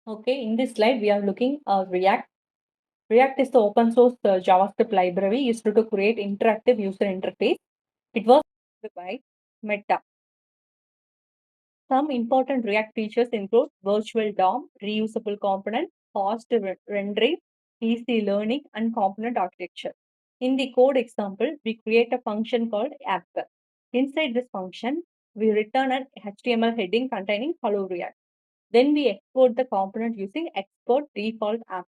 Okay, in this slide, we are looking at React. React is the open source JavaScript library used to create interactive user interface. It was developed by Meta. Some important React features include virtual DOM, reusable component, fast rendering, easy learning, and component architecture. In the code example, we create a function called app. Inside this function, we return an HTML heading containing hello React. Then we export the component using export default app.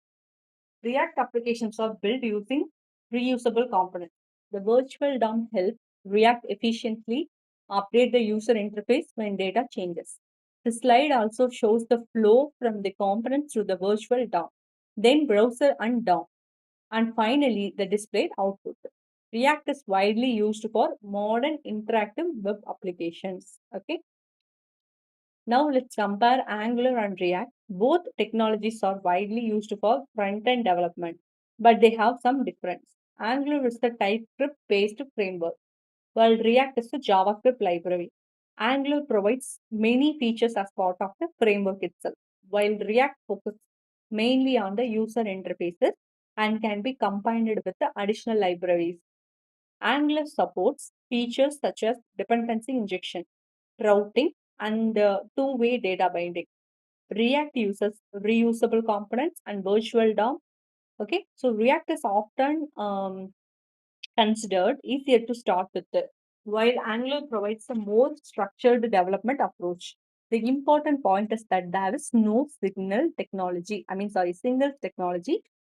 React applications are built using reusable components. The virtual DOM helps React efficiently update the user interface when data changes. The slide also shows the flow from the components to the virtual DOM, then browser and DOM, and finally the displayed output. React is widely used for modern interactive web applications. Okay. Now let's compare Angular and React. Both technologies are widely used for front-end development, but they have some difference. Angular is the TypeScript-based framework, while React is a JavaScript library. Angular provides many features as part of the framework itself, while React focuses mainly on the user interfaces and can be combined with the additional libraries. Angular supports features such as dependency injection, routing, and two-way data binding. React uses reusable components and virtual DOM. Okay, so React is often considered easier to start with, while Angular provides a more structured development approach. The important point is that there is no single technology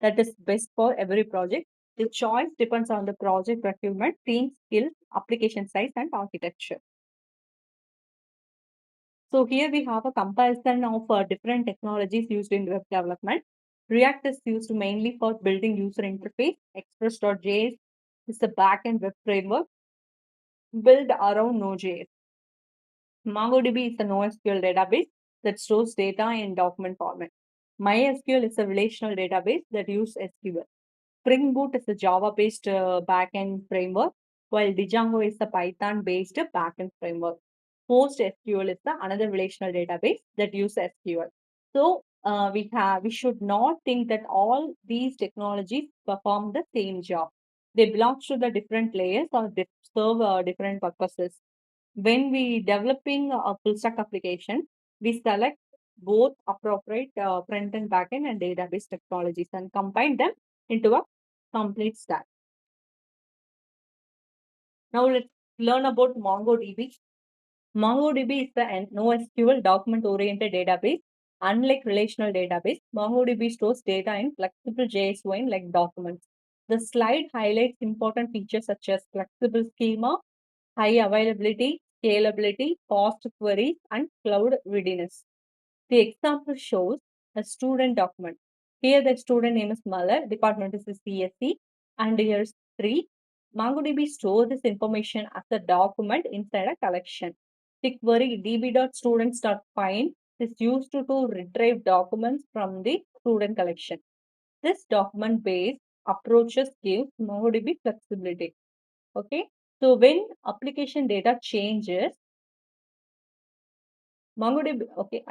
that is best for every project. The choice depends on the project requirement, team skills, application size, and architecture. So here we have a comparison of different technologies used in web development. React is used mainly for building user interface. Express.js is the backend web framework built around Node.js. MongoDB is a NoSQL database that stores data in document format. MySQL is a relational database that uses SQL. Spring Boot is a Java-based backend framework, while Django is a Python-based backend framework. PostSQL is the another relational database that uses SQL. So we should not think that all these technologies perform the same job. They belong to the different layers or serve different purposes. When we developing a full stack application, we select both appropriate front and back end and database technologies and combine them into a complete stack. Now let's learn about MongoDB. MongoDB is the NoSQL document-oriented database. Unlike relational database, MongoDB stores data in flexible JSON like documents. The slide highlights important features such as flexible schema, high availability, scalability, fast queries, and cloud readiness. The example shows a student document. Here the student name is Malar, department is CSE, and here's 3. MongoDB stores this information as a document inside a collection. The query db.students.find is used to retrieve documents from the student collection. This document-based approaches give MongoDB flexibility. Okay, so when application data changes, MongoDB, okay,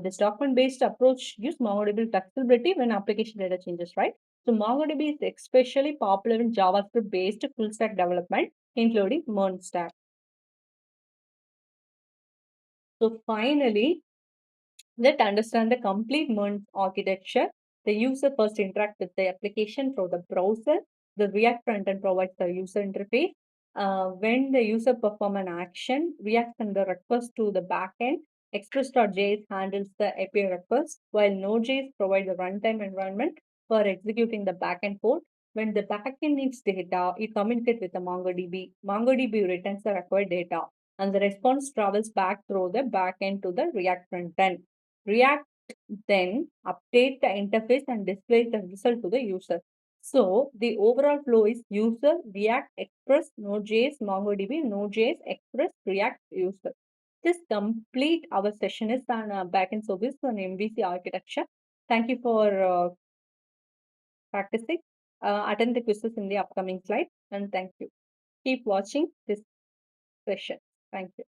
this document-based approach gives MongoDB flexibility when application data changes, right? So MongoDB is especially popular in JavaScript-based full stack development, including Mern stack. So finally, let's understand the complete Mern architecture. The user first interacts with the application through the browser. The React frontend provides the user interface. When the user performs an action, React sends the request to the backend. Express.js handles the API request, while Node.js provides the runtime environment for executing the backend code. When the backend needs data, it communicates with the MongoDB. MongoDB returns the required data, and the response travels back through the backend to the React frontend. React then update the interface and displays the result to the user. So the overall flow is user, React, Express, Node.js, MongoDB, Node.js, Express, React, user. This complete our session is on backend service on MVC architecture. Thank you for practicing. Attend the quizzes in the upcoming slide, and thank you. Keep watching this session. Thank you.